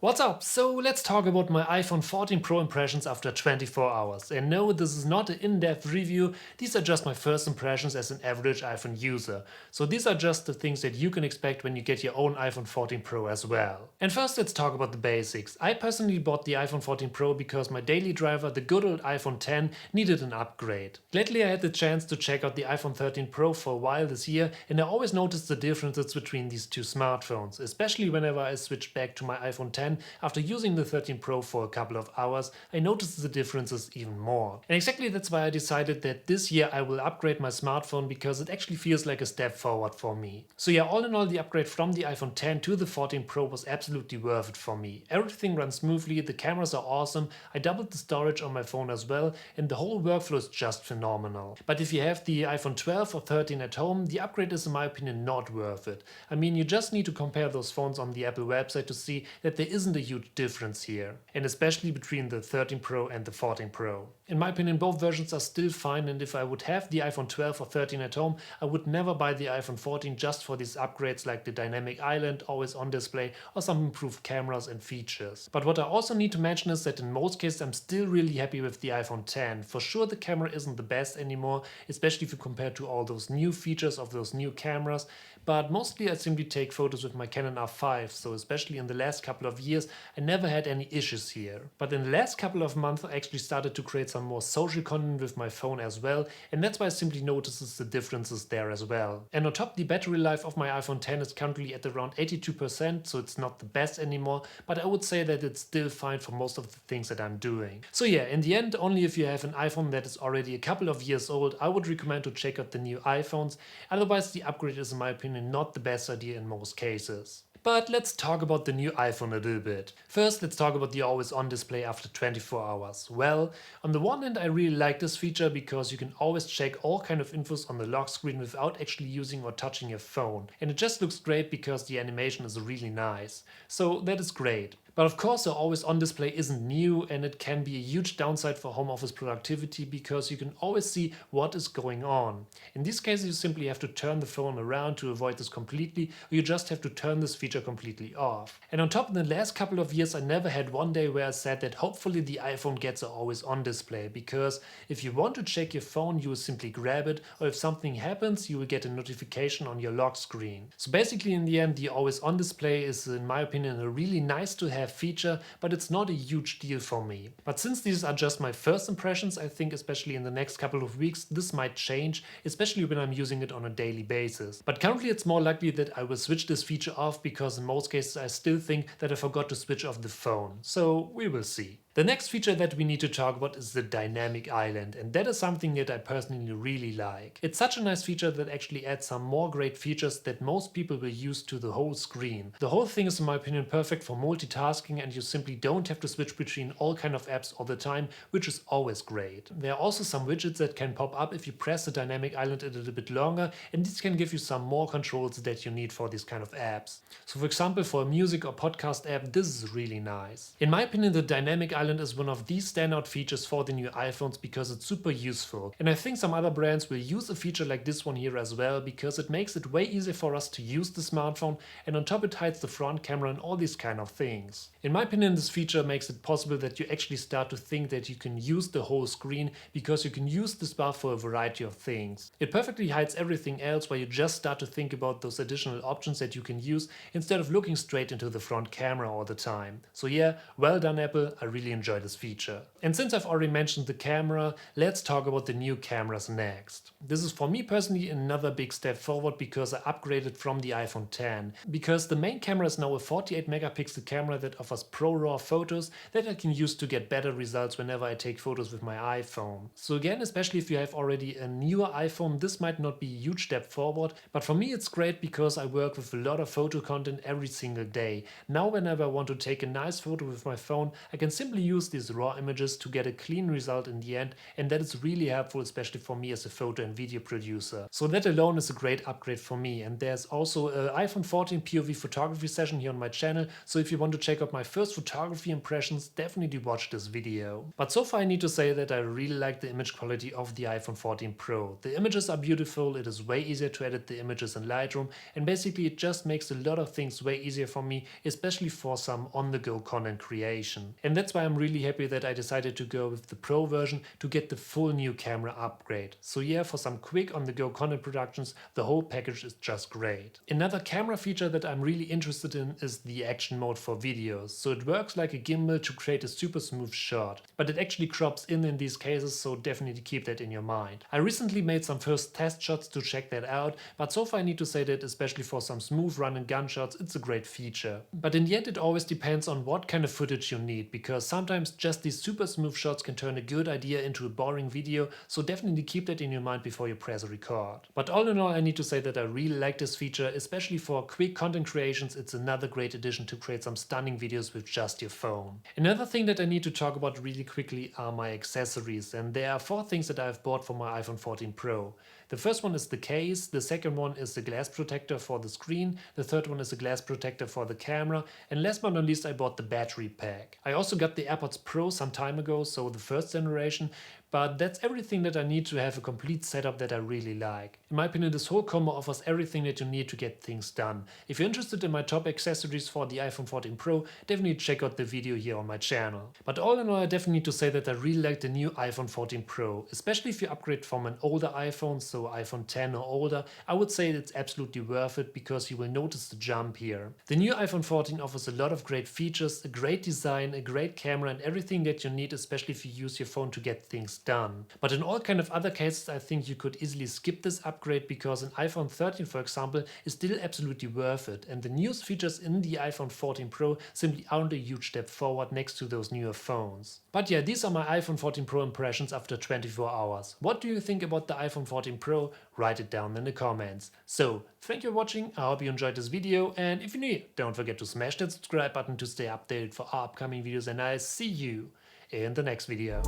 What's up? So let's talk about my iPhone 14 Pro impressions after 24 hours. And no, this is not an in-depth review, these are just my first impressions as an average iPhone user. So these are just the things that you can expect when you get your own iPhone 14 Pro as well. And first let's talk about the basics. I personally bought the iPhone 14 Pro because my daily driver, the good old iPhone 10, needed an upgrade. Lately I had the chance to check out the iPhone 13 Pro for a while this year, and I always noticed the differences between these two smartphones, especially whenever I switched back to my iPhone 10 after using the 13 Pro for a couple of hours. I noticed the differences even more. And exactly that's why I decided that this year I will upgrade my smartphone, because it actually feels like a step forward for me. So yeah, all in all, the upgrade from the iPhone 10 to the 14 Pro was absolutely worth it for me. Everything runs smoothly, the cameras are awesome, I doubled the storage on my phone as well, and the whole workflow is just phenomenal. But if you have the iPhone 12 or 13 at home, the upgrade is in my opinion not worth it. I mean, you just need to compare those phones on the Apple website to see that there isn't a huge difference here, and especially between the 13 Pro and the 14 Pro. In my opinion, both versions are still fine, and if I would have the iPhone 12 or 13 at home, I would never buy the iPhone 14 just for these upgrades like the dynamic island, always on display, or some improved cameras and features. But what I also need to mention is that in most cases I'm still really happy with the iPhone 10. For sure the camera isn't the best anymore, especially if you compare to all those new features of those new cameras, but mostly I simply take photos with my Canon R5, so especially in the last couple of years I never had any issues here. But in the last couple of months I actually started to create some more social content with my phone as well, and that's why I simply notices the differences there as well. And on top, the battery life of my iPhone 10 is currently at around 82%, so it's not the best anymore, but I would say that it's still fine for most of the things that I'm doing. So yeah, in the end, only if you have an iPhone that is already a couple of years old, I would recommend to check out the new iPhones. Otherwise, the upgrade is in my opinion not the best idea in most cases. But let's talk about the new iPhone a little bit. First, let's talk about the always on display after 24 hours. Well, on the one hand I really like this feature because you can always check all kind of infos on the lock screen without actually using or touching your phone. And it just looks great because the animation is really nice. So that is great. But of course, the always on display isn't new, and it can be a huge downside for home office productivity because you can always see what is going on. In these cases, you simply have to turn the phone around to avoid this completely, or you just have to turn this feature completely off. And on top, in the last couple of years, I never had one day where I said that hopefully the iPhone gets an always on display, because if you want to check your phone, you will simply grab it, or if something happens, you will get a notification on your lock screen. So basically, in the end, the always on display is, in my opinion, a really nice to have feature, but it's not a huge deal for me. But since these are just my first impressions, I think especially in the next couple of weeks this might change, especially when I'm using it on a daily basis. But currently it's more likely that I will switch this feature off, because in most cases I still think that I forgot to switch off the phone. So we will see. The next feature that we need to talk about is the dynamic island, and that is something that I personally really like. It's such a nice feature that actually adds some more great features that most people will use to the whole screen. The whole thing is in my opinion perfect for multitasking, and you simply don't have to switch between all kind of apps all the time, which is always great. There are also some widgets that can pop up if you press the dynamic island a little bit longer, and this can give you some more controls that you need for these kind of apps. So for example, for a music or podcast app, this is really nice. In my opinion, the dynamic island is one of these standout features for the new iPhones because it's super useful. And I think some other brands will use a feature like this one here as well, because it makes it way easier for us to use the smartphone, and on top it hides the front camera and all these kind of things. In my opinion, this feature makes it possible that you actually start to think that you can use the whole screen, because you can use this bar for a variety of things. It perfectly hides everything else, where you just start to think about those additional options that you can use instead of looking straight into the front camera all the time. So yeah, well done Apple, I really enjoy this feature. And since I've already mentioned the camera, let's talk about the new cameras next. This is for me personally another big step forward, because I upgraded from the iPhone 10. Because the main camera is now a 48 megapixel camera that offers pro raw photos that I can use to get better results whenever I take photos with my iPhone. So again, especially if you have already a newer iPhone, this might not be a huge step forward, but for me it's great because I work with a lot of photo content every single day. Now whenever I want to take a nice photo with my phone, I can simply use these raw images to get a clean result in the end, and that is really helpful, especially for me as a photo and video producer. So that alone is a great upgrade for me. And there's also an iPhone 14 POV photography session here on my channel, so if you want to check check out my first photography impressions, definitely watch this video. But so far I need to say that I really like the image quality of the iPhone 14 Pro. The images are beautiful, it is way easier to edit the images in Lightroom, and basically it just makes a lot of things way easier for me, especially for some on-the-go content creation. And that's why I'm really happy that I decided to go with the Pro version to get the full new camera upgrade. So yeah, for some quick on-the-go content productions, the whole package is just great. Another camera feature that I'm really interested in is the action mode for videos. So it works like a gimbal to create a super smooth shot, but it actually crops in these cases, so definitely keep that in your mind. I recently made some first test shots to check that out, but so far I need to say that especially for some smooth run and gun shots, it's a great feature. But in the end it always depends on what kind of footage you need, because sometimes just these super smooth shots can turn a good idea into a boring video, so definitely keep that in your mind before you press record. But all in all, I need to say that I really like this feature, especially for quick content creations. It's another great addition to create some stunning videos with just your phone. Another thing that I need to talk about really quickly are my accessories, and there are 4 things that I've bought for my iPhone 14 Pro. The first one is the case, the second one is the glass protector for the screen, the third one is a glass protector for the camera, and last but not least I bought the battery pack. I also got the AirPods Pro some time ago, so the first generation, but that's everything that I need to have a complete setup that I really like. In my opinion, this whole combo offers everything that you need to get things done. If you're interested in my top accessories for the iPhone 14 Pro, definitely check out the video here on my channel. But all in all, I definitely need to say that I really like the new iPhone 14 Pro, especially if you upgrade from an older iPhone, so iPhone 10 or older. I would say it's absolutely worth it because you will notice the jump here. The new iPhone 14 offers a lot of great features, a great design, a great camera, and everything that you need, especially if you use your phone to get things done. But in all kind of other cases, I think you could easily skip this upgrade because an iPhone 13, for example, is still absolutely worth it, and the newest features in the iPhone 14 Pro simply aren't a huge step forward next to those newer phones. But yeah, these are my iPhone 14 Pro impressions after 24 hours. What do you think about the iPhone 14 Pro? Write it down in the comments. So, thank you for watching, I hope you enjoyed this video, and if you're new, don't forget to smash that subscribe button to stay updated for our upcoming videos, and I'll see you in the next video.